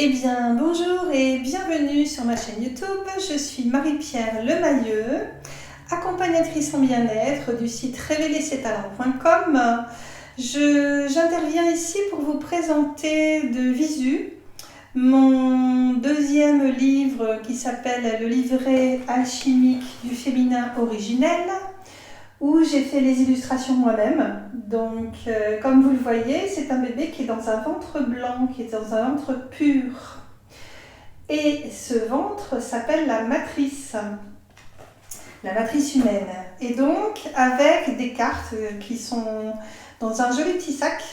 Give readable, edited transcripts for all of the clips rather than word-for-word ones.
Eh bien, bonjour et bienvenue sur ma chaîne YouTube. Je suis Marie-Pierre Lemayeux, accompagnatrice en bien-être du site révéler-ses-talents.com. J'interviens ici pour vous présenter de visu mon deuxième livre qui s'appelle Le livret alchimique du féminin originel, où j'ai fait les illustrations moi-même. Donc, comme vous le voyez, c'est un bébé qui est dans un ventre blanc, qui est dans un ventre pur. Et ce ventre s'appelle la matrice humaine. Et donc, avec des cartes qui sont dans un joli petit sac,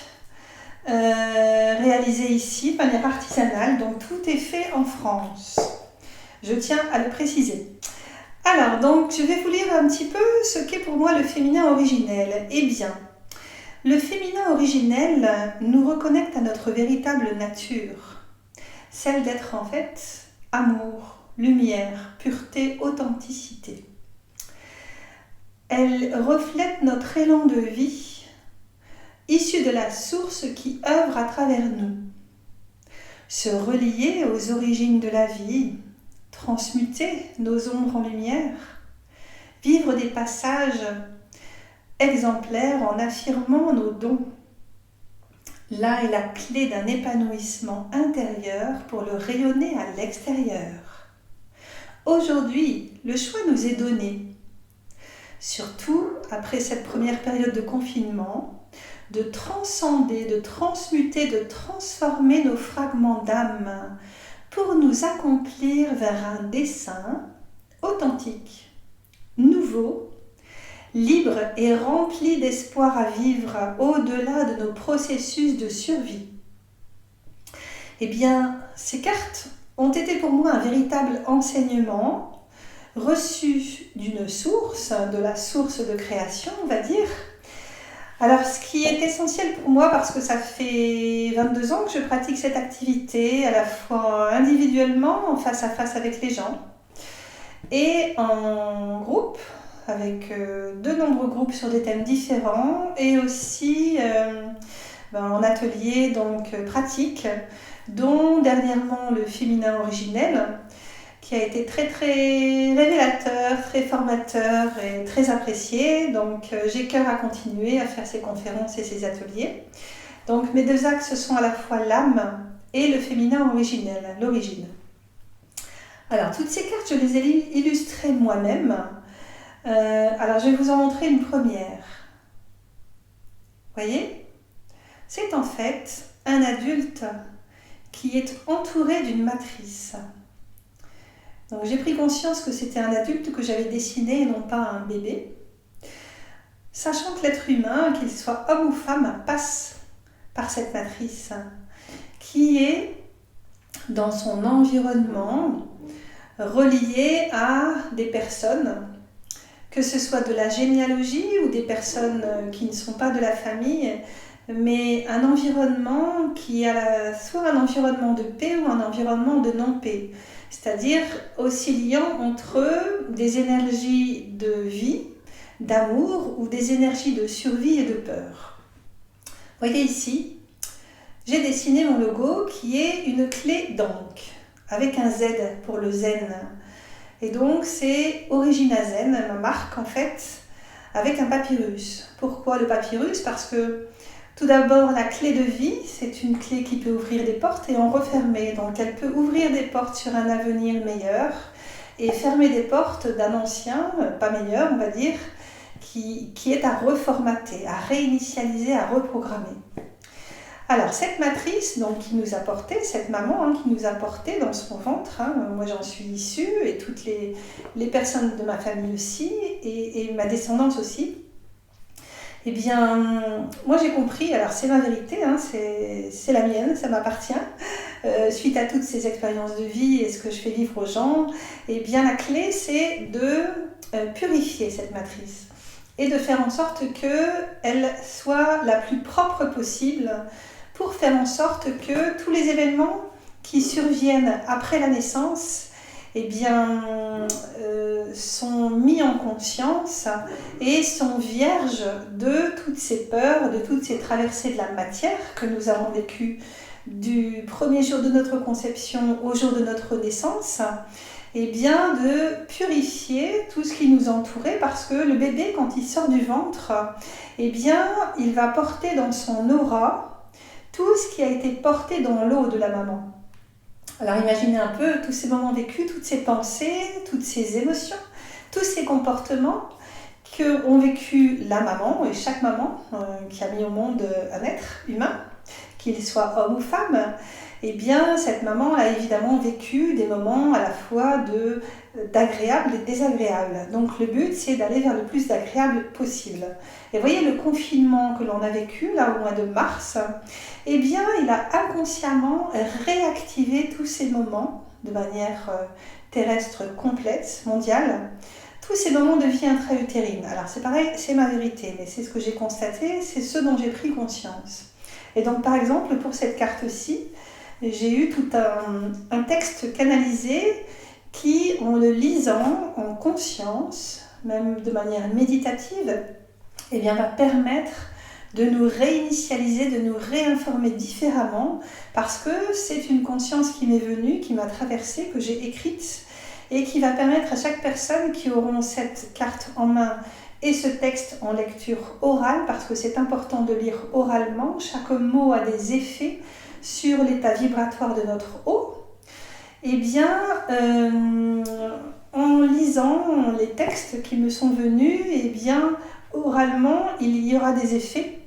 réalisé ici de manière artisanale. Donc, tout est fait en France. Je tiens à le préciser. Alors, donc, je vais vous lire un petit peu ce qu'est pour moi le féminin originel. Eh bien, le féminin originel nous reconnecte à notre véritable nature, celle d'être en fait amour, lumière, pureté, authenticité. Elle reflète notre élan de vie, issu de la source qui œuvre à travers nous. Se relier aux origines de la vie, transmuter nos ombres en lumière, vivre des passages exemplaires en affirmant nos dons. Là est la clé d'un épanouissement intérieur pour le rayonner à l'extérieur. Aujourd'hui, le choix nous est donné, surtout après cette première période de confinement, de transcender, de transmuter, de transformer nos fragments d'âme pour nous accomplir vers un dessein authentique, nouveau, libre et rempli d'espoir à vivre au-delà de nos processus de survie. Eh bien, ces cartes ont été pour moi un véritable enseignement reçu d'une source, de la source de création, on va dire. Alors, ce qui est essentiel pour moi, parce que ça fait 22 ans que je pratique cette activité, à la fois individuellement, en face à face avec les gens, et en groupe, avec de nombreux groupes sur des thèmes différents, et aussi en atelier donc pratique, dont dernièrement le féminin originel, qui a été très très révélateur, très formateur et très apprécié. Donc j'ai cœur à continuer à faire ces conférences et ces ateliers. Donc mes deux axes sont à la fois l'âme et le féminin originel, l'origine. Alors toutes ces cartes, je les ai illustrées moi-même. Alors je vais vous en montrer une première. Voyez ? C'est en fait un adulte qui est entouré d'une matrice. Donc j'ai pris conscience que c'était un adulte que j'avais dessiné et non pas un bébé, sachant que l'être humain, qu'il soit homme ou femme, passe par cette matrice qui est dans son environnement relié à des personnes, que ce soit de la généalogie ou des personnes qui ne sont pas de la famille, mais un environnement qui a soit un environnement de paix ou un environnement de non-paix. C'est-à-dire oscillant entre des énergies de vie, d'amour ou des énergies de survie et de peur. Voyez ici, j'ai dessiné mon logo qui est une clé d'Ankh, avec un Z pour le zen. Et donc c'est Origina Zen, ma marque en fait, avec un papyrus. Pourquoi le papyrus ? Parce que tout d'abord, la clé de vie, c'est une clé qui peut ouvrir des portes et en refermer. Donc elle peut ouvrir des portes sur un avenir meilleur et fermer des portes d'un ancien, pas meilleur on va dire, qui est à reformater, à réinitialiser, à reprogrammer. Alors cette matrice donc, qui nous a porté, cette maman qui nous a porté dans son ventre, moi j'en suis issue et toutes les personnes de ma famille aussi et ma descendance aussi, eh bien, moi j'ai compris, alors c'est ma vérité, c'est la mienne, ça m'appartient, suite à toutes ces expériences de vie et ce que je fais vivre aux gens, eh bien la clé c'est de purifier cette matrice et de faire en sorte qu'elle soit la plus propre possible pour faire en sorte que tous les événements qui surviennent après la naissance eh bien, sont mis en conscience et sont vierges de toutes ces peurs, de toutes ces traversées de la matière que nous avons vécues du premier jour de notre conception au jour de notre naissance, et bien de purifier tout ce qui nous entourait, parce que le bébé, quand il sort du ventre, et bien il va porter dans son aura tout ce qui a été porté dans l'eau de la maman. Alors imaginez un peu tous ces moments vécus, toutes ces pensées, toutes ces émotions, tous ces comportements qu'ont vécu la maman, et chaque maman qui a mis au monde un être humain, qu'il soit homme ou femme. Eh bien, cette maman a évidemment vécu des moments à la fois d'agréables et désagréables. Donc le but, c'est d'aller vers le plus d'agréable possible. Et voyez, le confinement que l'on a vécu, là au mois de mars, eh bien, il a inconsciemment réactivé tous ces moments de manière terrestre complète, mondiale, tous ces moments de vie intra-utérine. Alors c'est pareil, c'est ma vérité, mais c'est ce que j'ai constaté, c'est ce dont j'ai pris conscience. Et donc par exemple, pour cette carte-ci, j'ai eu tout un texte canalisé qui, en le lisant en conscience, même de manière méditative, eh bien, va permettre de nous réinitialiser, de nous réinformer différemment, parce que c'est une conscience qui m'est venue, qui m'a traversée, que j'ai écrite, et qui va permettre à chaque personne qui auront cette carte en main et ce texte en lecture orale, parce que c'est important de lire oralement, chaque mot a des effets sur l'état vibratoire de notre eau, eh bien, en lisant les textes qui me sont venus, eh bien, oralement, il y aura des effets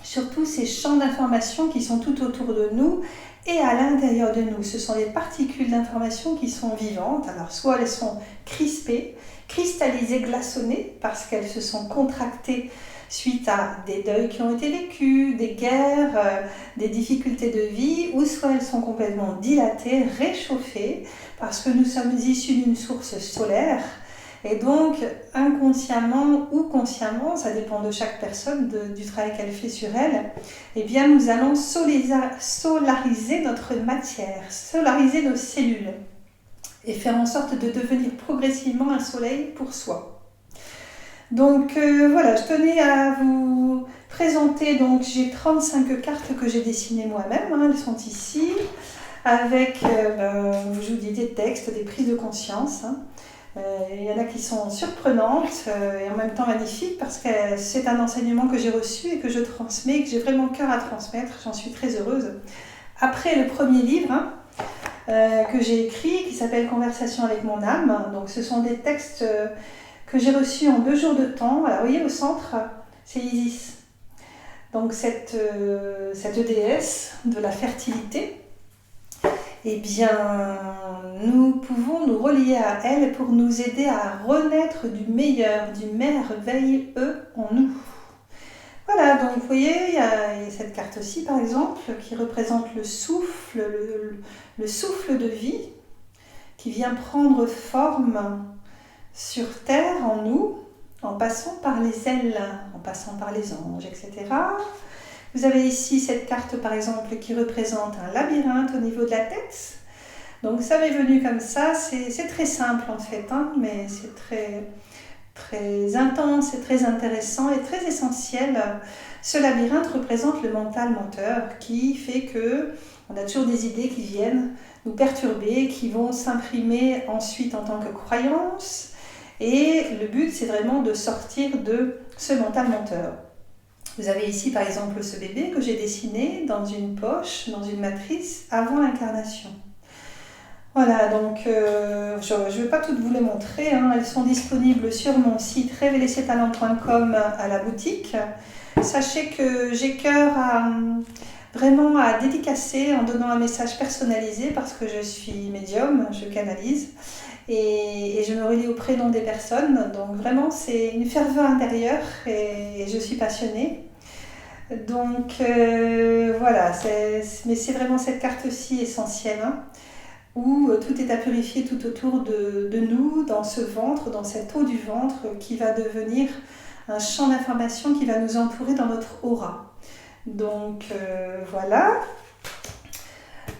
sur tous ces champs d'information qui sont tout autour de nous et à l'intérieur de nous. Ce sont des particules d'information qui sont vivantes. Alors, soit elles sont crispées, cristallisées, glaçonnées, parce qu'elles se sont contractées suite à des deuils qui ont été vécus, des guerres, des difficultés de vie, ou soit elles sont complètement dilatées, réchauffées, parce que nous sommes issus d'une source solaire. Et donc, inconsciemment ou consciemment, ça dépend de chaque personne, du travail qu'elle fait sur elle, eh bien, nous allons solariser notre matière, solariser nos cellules, et faire en sorte de devenir progressivement un soleil pour soi. Donc voilà, je tenais à vous présenter, donc j'ai 35 cartes que j'ai dessinées moi-même, elles sont ici, avec, je vous dis, des textes, des prises de conscience. Il y en a qui sont surprenantes et en même temps magnifiques, parce que c'est un enseignement que j'ai reçu et que je transmets, que j'ai vraiment cœur à transmettre, j'en suis très heureuse. Après le premier livre que j'ai écrit, qui s'appelle Conversation avec mon âme, donc ce sont des textes que j'ai reçus en 2 jours de temps. Alors vous voyez, au centre, c'est Isis, donc cette déesse de la fertilité. Eh bien, nous pouvons nous relier à elle pour nous aider à renaître du meilleur, du merveilleux en nous. Voilà, donc vous voyez, il y a cette carte-ci par exemple, qui représente le souffle, le souffle de vie, qui vient prendre forme sur Terre en nous, en passant par les ailes, en passant par les anges, etc. Vous avez ici cette carte par exemple qui représente un labyrinthe au niveau de la tête. Donc ça m'est venu comme ça, c'est très simple en fait, mais c'est très, très intense et très intéressant et très essentiel. Ce labyrinthe représente le mental menteur, qui fait que on a toujours des idées qui viennent nous perturber, qui vont s'imprimer ensuite en tant que croyance. Et le but, c'est vraiment de sortir de ce mental menteur. Vous avez ici par exemple ce bébé que j'ai dessiné dans une poche, dans une matrice, avant l'incarnation. Voilà, donc je ne vais pas toutes vous les montrer, elles sont disponibles sur mon site révéler-ses-talents.com à la boutique. Sachez que j'ai cœur vraiment à dédicacer en donnant un message personnalisé, parce que je suis médium, je canalise. Et je me relie au prénom des personnes, donc vraiment c'est une ferveur intérieure et je suis passionnée. Donc voilà, mais c'est vraiment cette carte-ci essentielle, où tout est à purifier tout autour de nous, dans ce ventre, dans cette eau du ventre, qui va devenir un champ d'information qui va nous entourer dans notre aura. Donc voilà.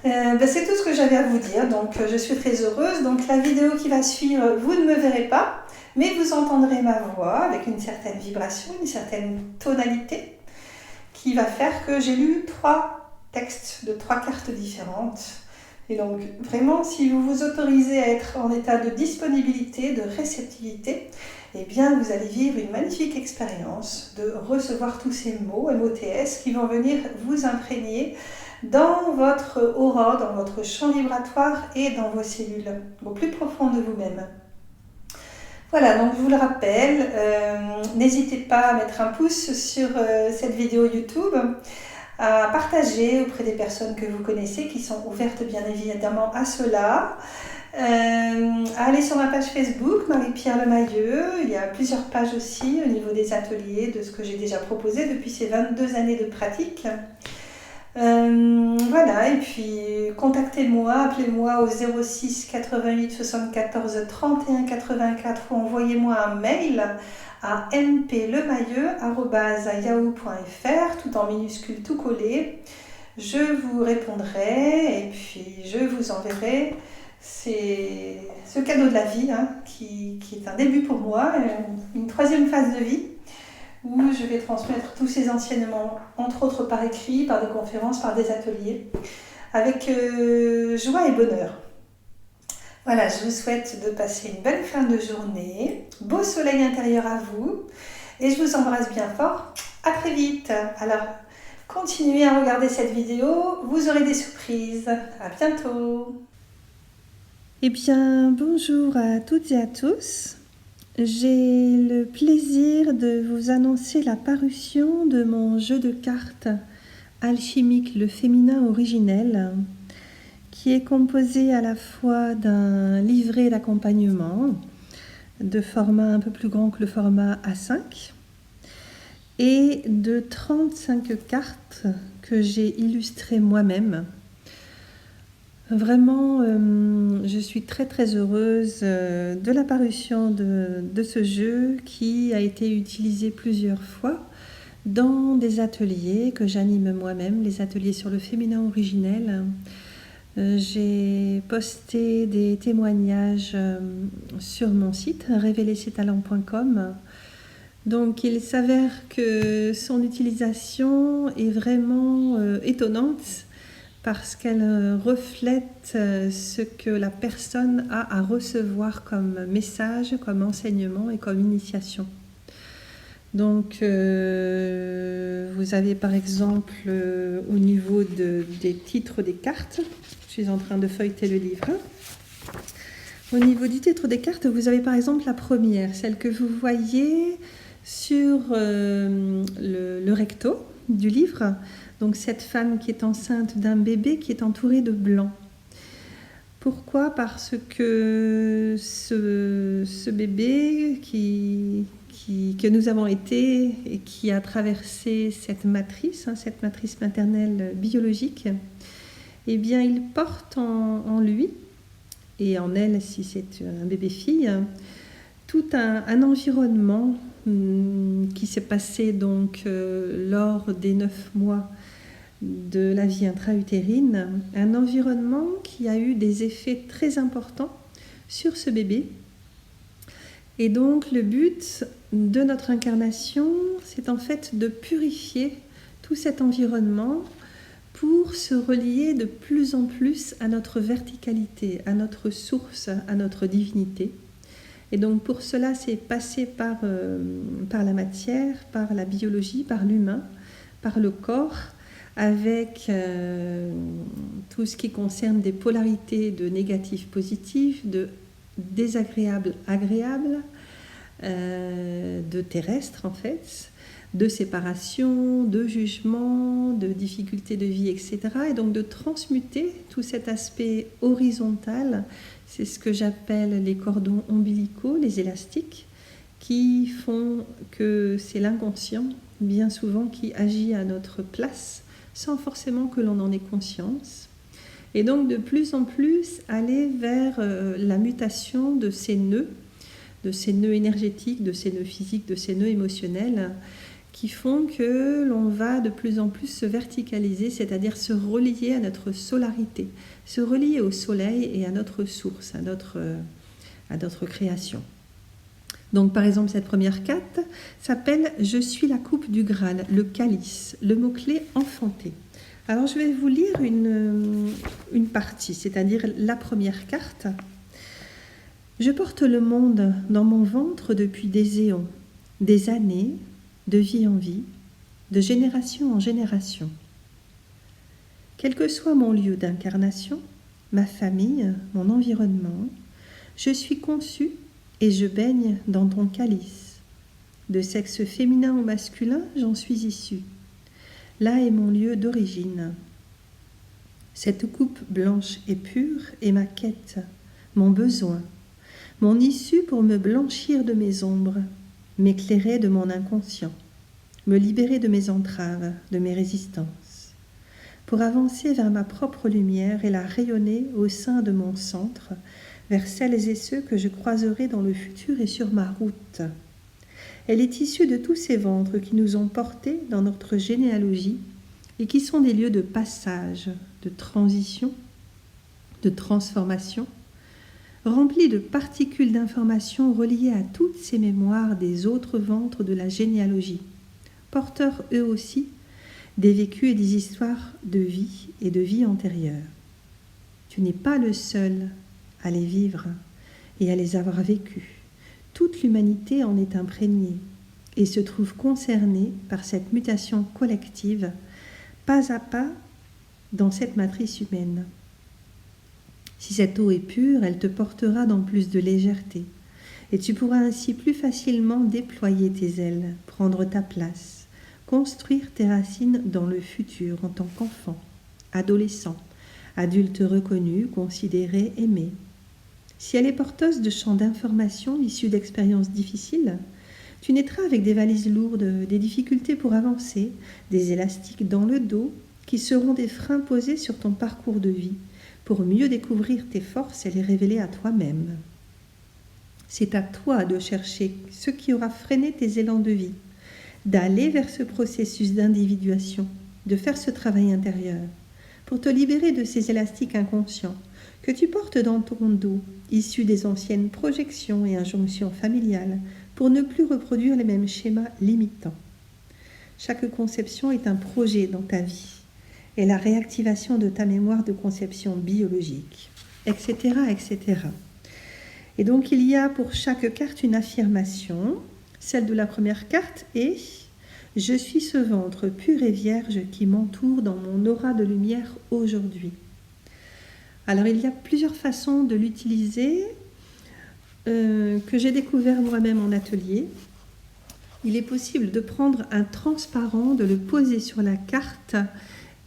C'est tout ce que j'avais à vous dire, donc je suis très heureuse. Donc la vidéo qui va suivre, vous ne me verrez pas, mais vous entendrez ma voix avec une certaine vibration, une certaine tonalité, qui va faire que j'ai lu 3 texte de 3 cartes différentes. Et donc, vraiment, si vous vous autorisez à être en état de disponibilité, de réceptivité, eh bien, vous allez vivre une magnifique expérience de recevoir tous ces mots, MOTS, qui vont venir vous imprégner dans votre aura, dans votre champ vibratoire et dans vos cellules, au plus profond de vous-même. Voilà, donc je vous le rappelle, n'hésitez pas à mettre un pouce sur cette vidéo YouTube, à partager auprès des personnes que vous connaissez qui sont ouvertes bien évidemment à cela, à aller sur ma page Facebook, Marie-Pierre Lemayeux. Il y a plusieurs pages aussi au niveau des ateliers, de ce que j'ai déjà proposé depuis ces 22 années de pratique. Voilà, et puis contactez-moi, appelez-moi au 06 88 74 31 84 ou envoyez-moi un mail à mplemayeux@yahoo.fr, tout en minuscule, tout collé. Je vous répondrai et puis je vous enverrai ce cadeau de la vie, qui est un début pour moi, une troisième phase de vie, où je vais transmettre tous ces enseignements, entre autres par écrit, par des conférences, par des ateliers, avec joie et bonheur. Voilà, je vous souhaite de passer une belle fin de journée, beau soleil intérieur à vous, et je vous embrasse bien fort. À très vite. Alors, continuez à regarder cette vidéo, vous aurez des surprises. À bientôt. Eh bien, bonjour à toutes et à tous. J'ai le plaisir de vous annoncer la parution de mon jeu de cartes alchimique Le Féminin Originel, qui est composé à la fois d'un livret d'accompagnement de format un peu plus grand que le format A5 et de 35 cartes que j'ai illustrées moi-même. Vraiment, je suis très très heureuse de la parution de ce jeu qui a été utilisé plusieurs fois dans des ateliers que j'anime moi-même, les ateliers sur le féminin originel. J'ai posté des témoignages sur mon site révélersettalents.com. Donc il s'avère que son utilisation est vraiment étonnante parce qu'elle reflète ce que la personne a à recevoir comme message, comme enseignement et comme initiation. Donc, vous avez par exemple au niveau des titres des cartes, je suis en train de feuilleter le livre. Au niveau du titre des cartes, vous avez par exemple la première, celle que vous voyez sur le recto du livre. Donc, cette femme qui est enceinte d'un bébé qui est entouré de blanc. Pourquoi ? Parce que ce bébé que nous avons été et qui a traversé cette matrice maternelle biologique, eh bien, il porte en lui et en elle, si c'est un bébé-fille, tout un environnement qui s'est passé donc lors des 9 mois de la vie intra-utérine, un environnement qui a eu des effets très importants sur ce bébé. Et donc le but de notre incarnation, c'est en fait de purifier tout cet environnement pour se relier de plus en plus à notre verticalité, à notre source, à notre divinité. Et donc pour cela, c'est passer par la matière, par la biologie, par l'humain, par le corps, avec tout ce qui concerne des polarités de négatif positif, de désagréable agréable, de terrestre en fait, de séparation, de jugement, de difficultés de vie, etc. Et donc de transmuter tout cet aspect horizontal, c'est ce que j'appelle les cordons ombilicaux, les élastiques, qui font que c'est l'inconscient, bien souvent, qui agit à notre place, sans forcément que l'on en ait conscience. Et donc de plus en plus aller vers la mutation de ces nœuds énergétiques, de ces nœuds physiques, de ces nœuds émotionnels, qui font que l'on va de plus en plus se verticaliser, c'est-à-dire se relier à notre solarité, se relier au soleil et à notre source, à notre création. Donc par exemple, cette première carte s'appelle « Je suis la coupe du Graal », le calice, le mot-clé enfanté. Alors je vais vous lire une partie, c'est-à-dire la première carte. Je porte le monde dans mon ventre depuis des éons, des années, de vie en vie, de génération en génération. Quel que soit mon lieu d'incarnation, ma famille, mon environnement, je suis conçu et je baigne dans ton calice. De sexe féminin ou masculin, j'en suis issu. Là est mon lieu d'origine. Cette coupe blanche et pure est ma quête, mon besoin, mon issue pour me blanchir de mes ombres, m'éclairer de mon inconscient, me libérer de mes entraves, de mes résistances, pour avancer vers ma propre lumière et la rayonner au sein de mon centre, vers celles et ceux que je croiserai dans le futur et sur ma route. Elle est issue de tous ces ventres qui nous ont portés dans notre généalogie et qui sont des lieux de passage, de transition, de transformation, remplis de particules d'informations reliées à toutes ces mémoires des autres ventres de la généalogie, porteurs eux aussi des vécus et des histoires de vie et de vie antérieure. Tu n'es pas le seul à les vivre et à les avoir vécus. Toute l'humanité en est imprégnée et se trouve concernée par cette mutation collective, pas à pas dans cette matrice humaine. Si cette eau est pure, elle te portera dans plus de légèreté et tu pourras ainsi plus facilement déployer tes ailes, prendre ta place, construire tes racines dans le futur en tant qu'enfant, adolescent, adulte reconnu, considéré, aimé. Si elle est porteuse de champs d'informations issus d'expériences difficiles, tu naîtras avec des valises lourdes, des difficultés pour avancer, des élastiques dans le dos qui seront des freins posés sur ton parcours de vie pour mieux découvrir tes forces et les révéler à toi-même. C'est à toi de chercher ce qui aura freiné tes élans de vie, d'aller vers ce processus d'individuation, de faire ce travail intérieur, pour te libérer de ces élastiques inconscients que tu portes dans ton dos, issus des anciennes projections et injonctions familiales, pour ne plus reproduire les mêmes schémas limitants. Chaque conception est un projet dans ta vie et la réactivation de ta mémoire de conception biologique, etc., etc. Et donc il y a pour chaque carte une affirmation. Celle de la première carte est « Je suis ce ventre pur et vierge qui m'entoure dans mon aura de lumière aujourd'hui ». Alors il y a plusieurs façons de l'utiliser que j'ai découvert moi-même en atelier. Il est possible de prendre un transparent, de le poser sur la carte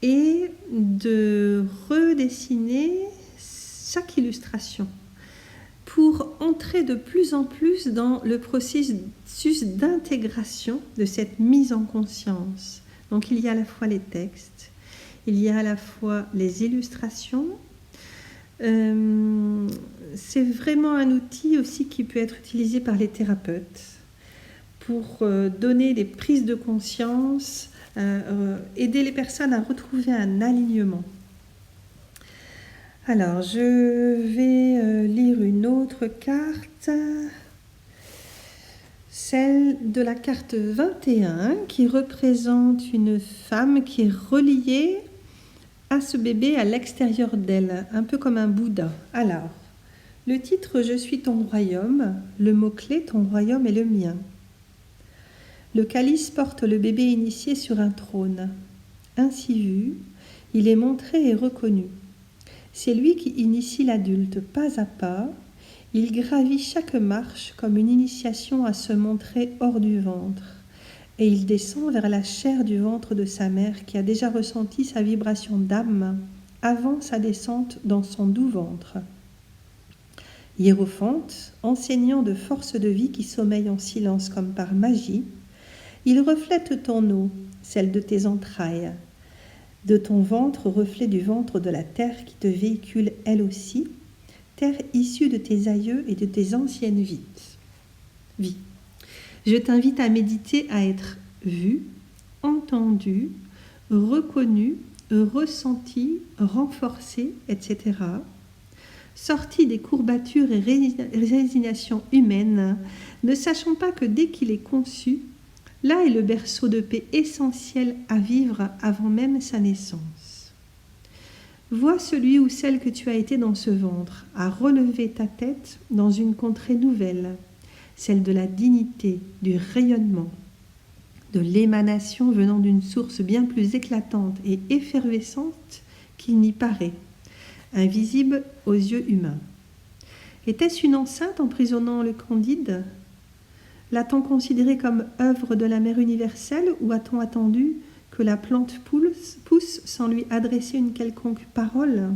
et de redessiner chaque illustration pour entrer de plus en plus dans le processus d'intégration de cette mise en conscience. Donc il y a à la fois les textes, il y a à la fois les illustrations. C'est vraiment un outil aussi qui peut être utilisé par les thérapeutes pour donner des prises de conscience, aider les personnes à retrouver un alignement. Alors, je vais lire une autre carte, celle de la carte 21, qui représente une femme qui est reliée à ce bébé à l'extérieur d'elle, un peu comme un Bouddha. Alors, le titre « Je suis ton royaume », le mot-clé « Ton royaume est le mien ». Le calice porte le bébé initié sur un trône. Ainsi vu, il est montré et reconnu. C'est lui qui initie l'adulte pas à pas. Il gravit chaque marche comme une initiation à se montrer hors du ventre. Et il descend vers la chair du ventre de sa mère qui a déjà ressenti sa vibration d'âme avant sa descente dans son doux ventre. Hiérophante, enseignant de force de vie qui sommeille en silence comme par magie, il reflète ton eau, celle de tes entrailles, de ton ventre, reflet du ventre de la terre qui te véhicule elle aussi, terre issue de tes aïeux et de tes anciennes vies. Je t'invite à méditer à être vu, entendu, reconnu, ressenti, renforcé, etc. Sorti des courbatures et résignations humaines, ne sachant pas que dès qu'il est conçu, là est le berceau de paix essentiel à vivre avant même sa naissance. Vois celui ou celle que tu as été dans ce ventre, à relever ta tête dans une contrée nouvelle, celle de la dignité, du rayonnement, de l'émanation venant d'une source bien plus éclatante et effervescente qu'il n'y paraît, invisible aux yeux humains. Était-ce une enceinte emprisonnant le Candide? L'a-t-on considérée comme œuvre de la mère universelle ou a-t-on attendu que la plante pousse sans lui adresser une quelconque parole?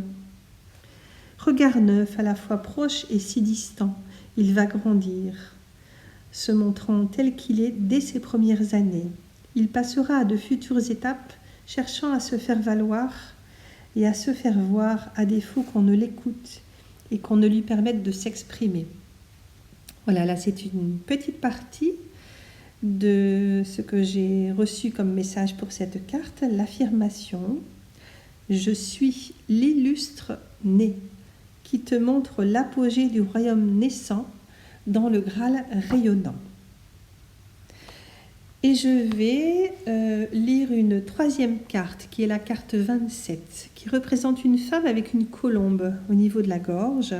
Regard neuf, à la fois proche et si distant, il va grandir, se montrant tel qu'il est dès ses premières années. Il passera à de futures étapes, cherchant à se faire valoir et à se faire voir à défaut qu'on ne l'écoute et qu'on ne lui permette de s'exprimer. Voilà, là c'est une petite partie de ce que j'ai reçu comme message pour cette carte, l'affirmation « Je suis l'illustre né » qui te montre l'apogée du royaume naissant dans le Graal rayonnant. Et je vais lire une troisième carte qui est la carte 27 qui représente une femme avec une colombe au niveau de la gorge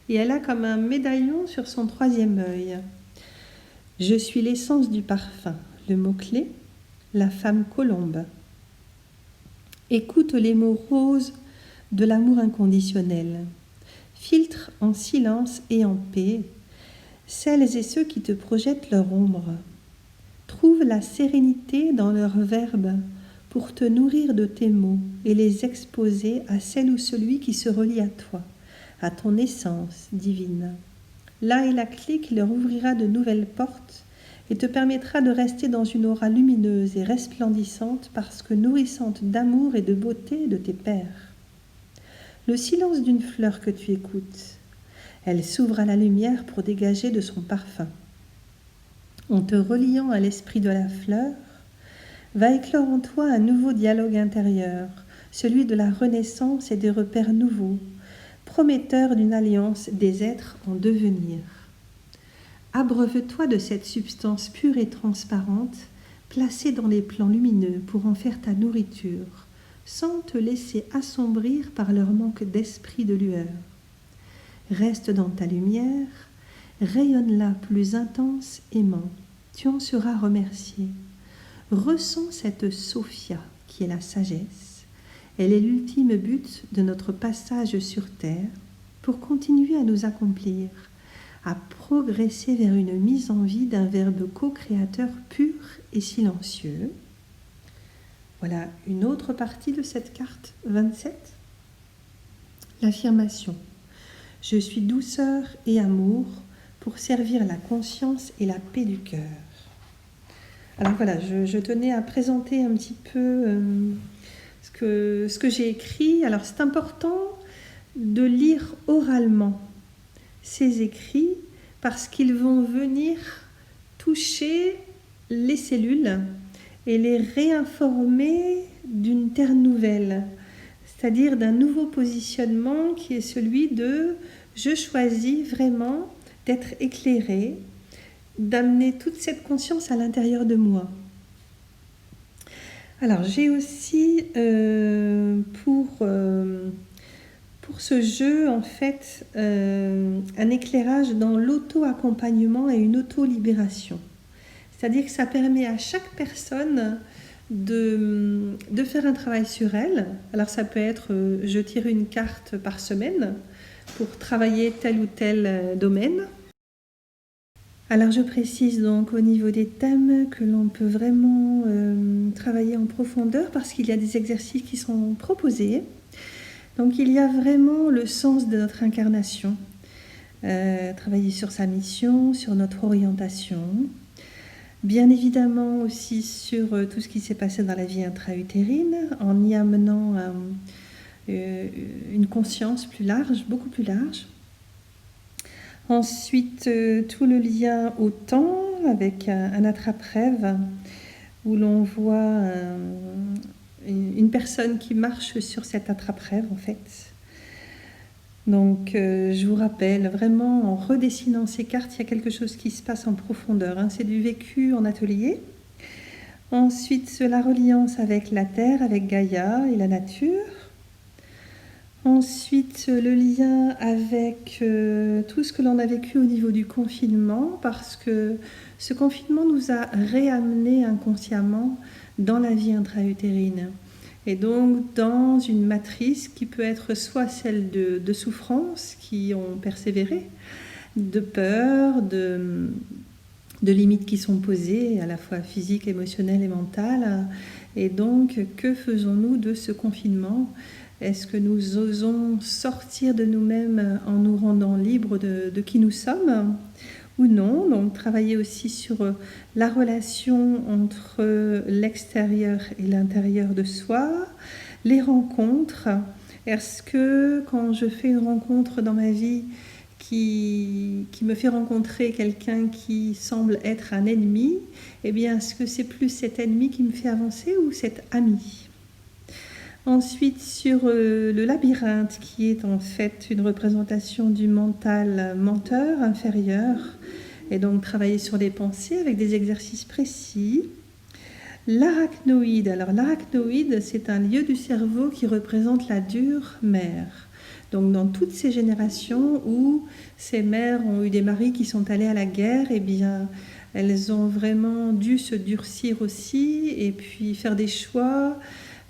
et elle a comme un médaillon sur son troisième œil. Je suis l'essence du parfum, le mot-clé, la femme colombe. Écoute les mots roses de l'amour inconditionnel. Filtre en silence et en paix celles et ceux qui te projettent leur ombre. Trouve la sérénité dans leurs verbes pour te nourrir de tes mots et les exposer à celle ou celui qui se relie à toi, à ton essence divine. Là est la clé qui leur ouvrira de nouvelles portes et te permettra de rester dans une aura lumineuse et resplendissante parce que nourrissante d'amour et de beauté de tes pères. Le silence d'une fleur que tu écoutes, elle s'ouvre à la lumière pour dégager de son parfum. En te reliant à l'esprit de la fleur, va éclore en toi un nouveau dialogue intérieur, celui de la renaissance et des repères nouveaux, prometteur d'une alliance des êtres en devenir. Abreuve-toi de cette substance pure et transparente, placée dans les plans lumineux pour en faire ta nourriture, sans te laisser assombrir par leur manque d'esprit de lueur. Reste dans ta lumière, rayonne-la plus intense, aimant, tu en seras remercié. Ressens cette Sophia qui est la sagesse. Elle est l'ultime but de notre passage sur terre pour continuer à nous accomplir, à progresser vers une mise en vie d'un verbe co-créateur pur et silencieux. Voilà une autre partie de cette carte 27. L'affirmation. Je suis douceur et amour pour servir la conscience et la paix du cœur. Alors voilà, je tenais à présenter un petit peu ce que j'ai écrit. Alors c'est important de lire oralement ces écrits parce qu'ils vont venir toucher les cellules et les réinformer d'une terre nouvelle, c'est-à-dire d'un nouveau positionnement qui est celui de « je choisis vraiment d'être éclairé », d'amener toute cette conscience à l'intérieur de moi. Alors j'ai aussi pour ce jeu en fait un éclairage dans l'auto-accompagnement et une auto-libération. C'est-à-dire que ça permet à chaque personne de faire un travail sur elle. Alors ça peut être je tire une carte par semaine pour travailler tel ou tel domaine. Alors je précise donc au niveau des thèmes que l'on peut vraiment travailler en profondeur parce qu'il y a des exercices qui sont proposés. Donc il y a vraiment le sens de notre incarnation, travailler sur sa mission, sur notre orientation, bien évidemment aussi sur tout ce qui s'est passé dans la vie intra-utérine en y amenant une conscience plus large, beaucoup plus large. Ensuite, tout le lien au temps avec un attrape-rêve où l'on voit une personne qui marche sur cet attrape-rêve en fait. Donc je vous rappelle vraiment en redessinant ces cartes, il y a quelque chose qui se passe en profondeur. C'est du vécu en atelier. Ensuite, la reliance avec la terre, avec Gaïa et la nature. Ensuite, le lien avec tout ce que l'on a vécu au niveau du confinement, parce que ce confinement nous a réamenés inconsciemment dans la vie intra-utérine. Et donc dans une matrice qui peut être soit celle de souffrances qui ont persévéré, de peur, de limites qui sont posées, à la fois physiques, émotionnelles et mentales. Et donc, que faisons-nous de ce confinement ? Est-ce que nous osons sortir de nous-mêmes en nous rendant libres de qui nous sommes ou non? Donc, travailler aussi sur la relation entre l'extérieur et l'intérieur de soi, les rencontres. Est-ce que quand je fais une rencontre dans ma vie qui me fait rencontrer quelqu'un qui semble être un ennemi, eh bien, est-ce que c'est plus cet ennemi qui me fait avancer ou cet ami ? Ensuite, sur le labyrinthe, qui est en fait une représentation du mental menteur inférieur, et donc travailler sur les pensées avec des exercices précis. L'arachnoïde. Alors l'arachnoïde, c'est un lieu du cerveau qui représente la dure mère. Donc dans toutes ces générations où ces mères ont eu des maris qui sont allés à la guerre, eh bien elles ont vraiment dû se durcir aussi et puis faire des choix,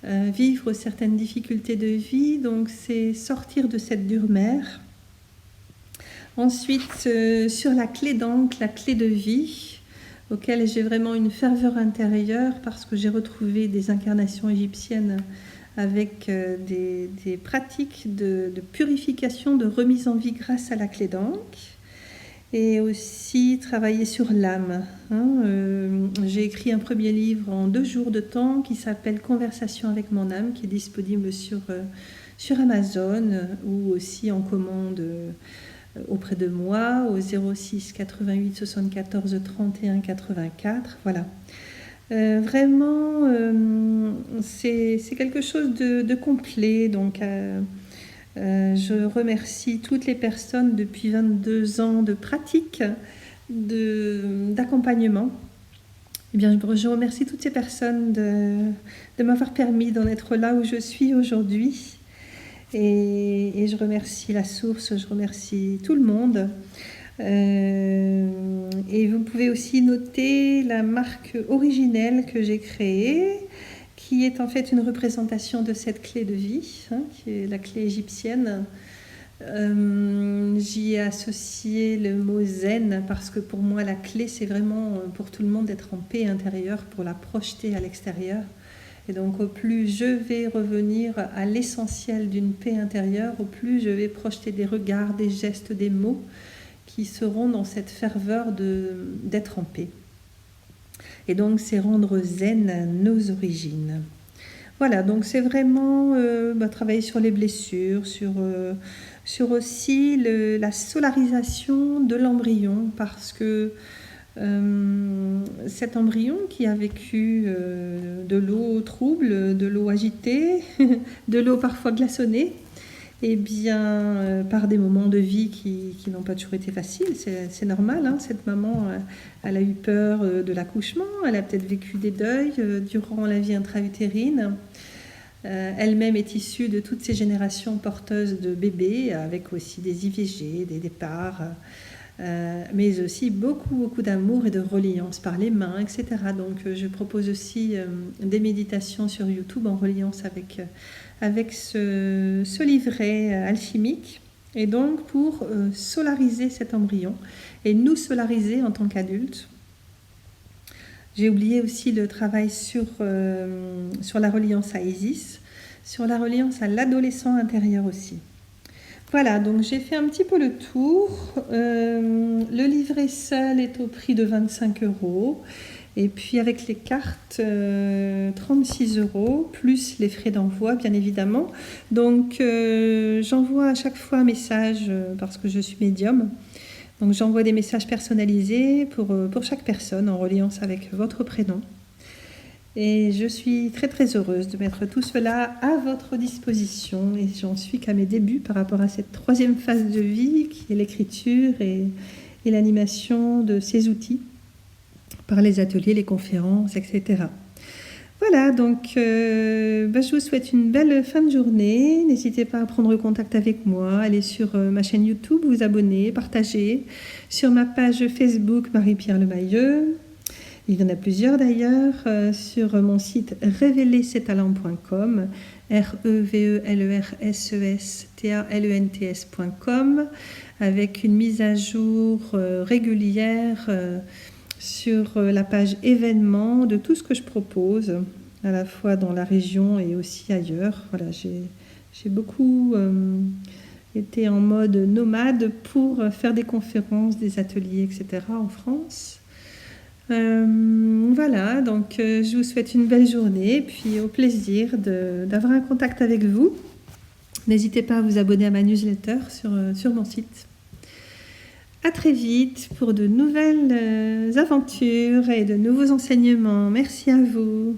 vivre certaines difficultés de vie. Donc c'est sortir de cette dure mère. Ensuite, sur la clé d'encre, la clé de vie, auquel j'ai vraiment une ferveur intérieure parce que j'ai retrouvé des incarnations égyptiennes avec des pratiques de purification, de remise en vie grâce à la clé d'encre. Et aussi travailler sur l'âme. J'ai écrit un premier livre en 2 jours de temps qui s'appelle Conversation avec mon âme, qui est disponible sur Amazon ou aussi en commande auprès de moi au 06 88 74 31 84. Voilà. Vraiment, c'est quelque chose de complet. Donc, je remercie toutes les personnes depuis 22 ans de pratique, d'accompagnement. Eh bien, je remercie toutes ces personnes de m'avoir permis d'en être là où je suis aujourd'hui. Et je remercie la source, je remercie tout le monde. Et vous pouvez aussi noter la marque originelle que j'ai créée, qui est en fait une représentation de cette clé de vie, qui est la clé égyptienne. J'y ai associé le mot zen parce que pour moi la clé c'est vraiment pour tout le monde d'être en paix intérieure pour la projeter à l'extérieur. Et donc au plus je vais revenir à l'essentiel d'une paix intérieure, au plus je vais projeter des regards, des gestes, des mots qui seront dans cette ferveur d'être en paix. Et donc c'est rendre zen nos origines. Voilà, donc c'est vraiment travailler sur les blessures, sur aussi la solarisation de l'embryon, parce que cet embryon qui a vécu de l'eau trouble, de l'eau agitée, de l'eau parfois glaçonnée, eh bien, par des moments de vie qui n'ont pas toujours été faciles, c'est normal, cette maman, elle a eu peur de l'accouchement, elle a peut-être vécu des deuils durant la vie intra-utérine. Elle-même est issue de toutes ces générations porteuses de bébés, avec aussi des IVG, des départs, mais aussi beaucoup d'amour et de reliance par les mains, etc. Donc je propose aussi des méditations sur YouTube en reliance avec ce livret alchimique, et donc pour solariser cet embryon et nous solariser en tant qu'adultes. J'ai oublié aussi le travail sur la reliance à Isis, sur la reliance à l'adolescent intérieur aussi. Voilà, donc j'ai fait un petit peu le tour. Le livret seul est au prix de 25 €. Et puis avec les cartes, 36 €, plus les frais d'envoi, bien évidemment. Donc j'envoie à chaque fois un message, parce que je suis médium. Donc j'envoie des messages personnalisés pour chaque personne, en reliance avec votre prénom. Et je suis très heureuse de mettre tout cela à votre disposition. Et j'en suis qu'à mes débuts par rapport à cette 3e phase de vie, qui est l'écriture et l'animation de ces outils, par les ateliers, les conférences, etc. Voilà, donc je vous souhaite une belle fin de journée. N'hésitez pas à prendre contact avec moi, aller sur ma chaîne YouTube, vous abonner, partager, sur ma page Facebook Marie-Pierre Lemailleux. Il y en a plusieurs d'ailleurs, sur mon site révélersettalents.com, REVELERSESTALENTS.com, avec une mise à jour régulière sur la page événements de tout ce que je propose, à la fois dans la région et aussi ailleurs. Voilà, j'ai beaucoup été en mode nomade pour faire des conférences, des ateliers, etc. en France. Voilà, donc je vous souhaite une belle journée et puis au plaisir d'avoir un contact avec vous. N'hésitez pas à vous abonner à ma newsletter sur mon site. À très vite pour de nouvelles aventures et de nouveaux enseignements. Merci à vous.